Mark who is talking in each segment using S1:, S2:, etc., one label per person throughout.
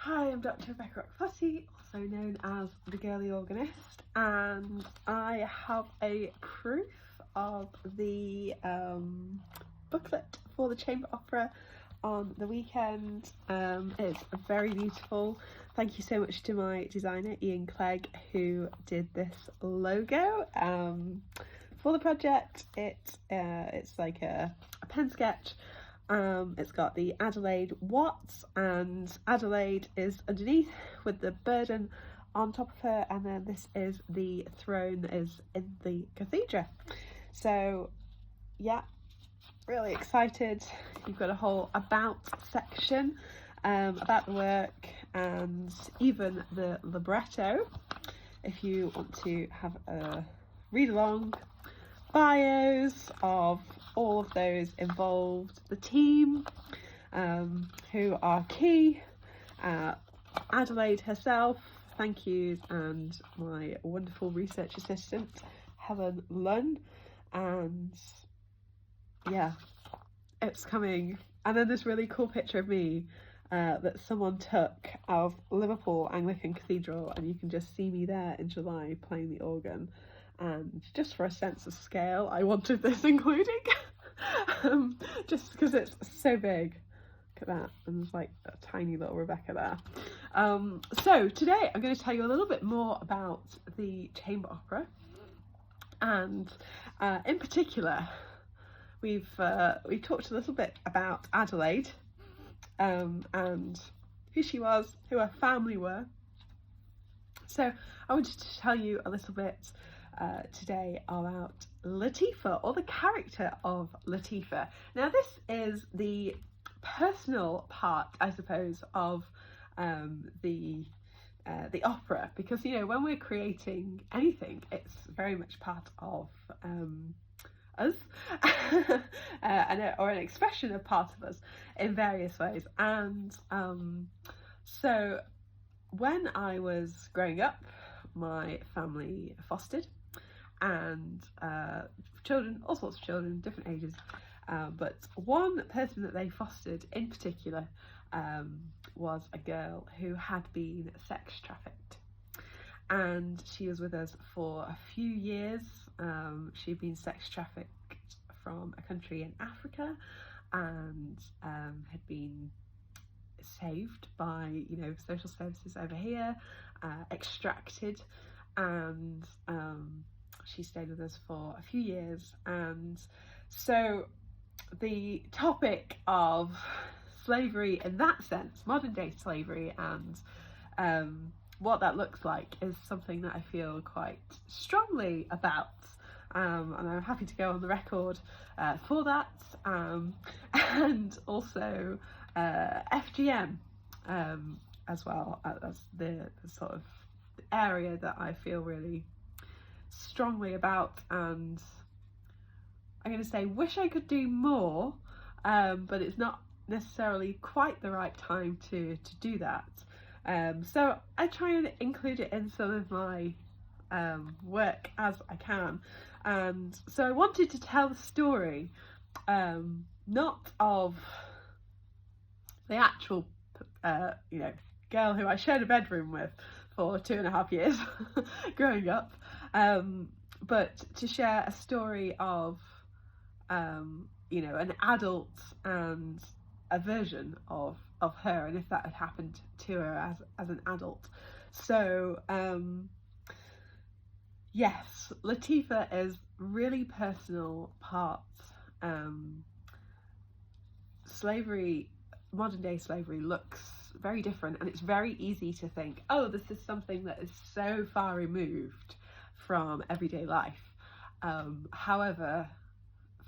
S1: Hi, I'm Dr. Rebekah, also known as the Girly Organist, and I have a proof of the booklet for the Chamber Opera on the weekend. It's very beautiful. Thank you so much to my designer Ian Clegg, who did this logo for the project. It's like a pen sketch. It's got the Adelaide Watts, and Adelaide is underneath with the burden on top of her, and then this is the throne that is in the cathedral. So yeah, really excited. You've got a whole about section about the work, and even the libretto if you want to have a read along. Bios of all of those involved, the team who are key, Adelaide herself, thank yous, and my wonderful research assistant Helen Lunn, and yeah, it's coming. And then this really cool picture of me that someone took of Liverpool Anglican Cathedral, and you can just see me there in July playing the organ. And just for a sense of scale, I wanted this including, just because it's so big. Look at that, and there's like a tiny little Rebekah there. So today I'm going to tell you a little bit more about the Chamber Opera, and in particular, we've talked a little bit about Adelaide, and who she was, who her family were. So I wanted to tell you a little bit today about Lateefa, or the character of Lateefa. Now this is the personal part, I suppose, of the opera, because you know, when we're creating anything, it's very much part of us or an expression of part of us in various ways. And so when I was growing up, my family fostered, and children, all sorts of children, different ages, but one person that they fostered in particular was a girl who had been sex trafficked, and she was with us for a few years. She'd been sex trafficked from a country in Africa, and had been saved by, you know, social services over here, extracted, and she stayed with us for a few years. And so the topic of slavery in that sense, modern day slavery, and what that looks like, is something that I feel quite strongly about, and I'm happy to go on the record for that, and also FGM as well, as the sort of area that I feel really strongly about, and I'm going to say wish I could do more, but it's not necessarily quite the right time to do that. So I try and include it in some of my work as I can, and so I wanted to tell the story, not of the actual you know, girl who I shared a bedroom with for 2.5 years growing up, but to share a story of you know, an adult and a version of her, and if that had happened to her as an adult. So yes, Lateefa is really personal parts. Slavery, modern day slavery, looks very different, and it's very easy to think, oh, this is something that is so far removed from everyday life. However,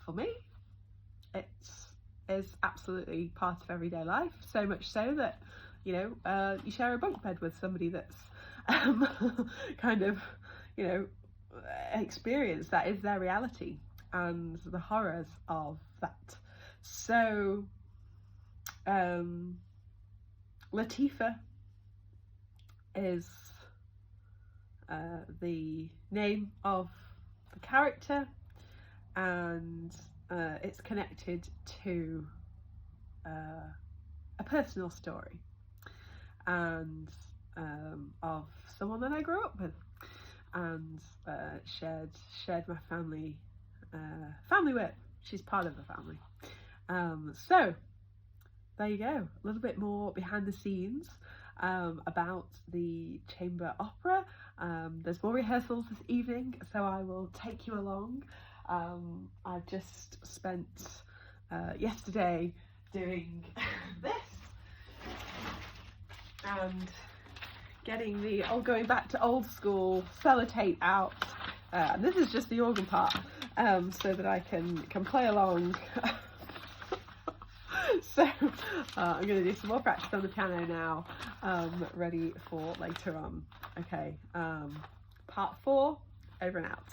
S1: for me, it is absolutely part of everyday life, so much so that, you know, you share a bunk bed with somebody that's kind of, you know, experience that is their reality, and the horrors of that. So Lateefa is the name of the character, and it's connected to a personal story. and of someone that I grew up with, and shared my family with. She's part of the family. So there you go, a little bit more behind the scenes about the chamber opera. There's more rehearsals this evening, so I will take you along. I've just spent yesterday doing this and getting the going back to old school sellotape out. And this is just the organ part, so that I can play along. So I'm going to do some more practice on the piano now, ready for later on. Okay, part 4, over and out.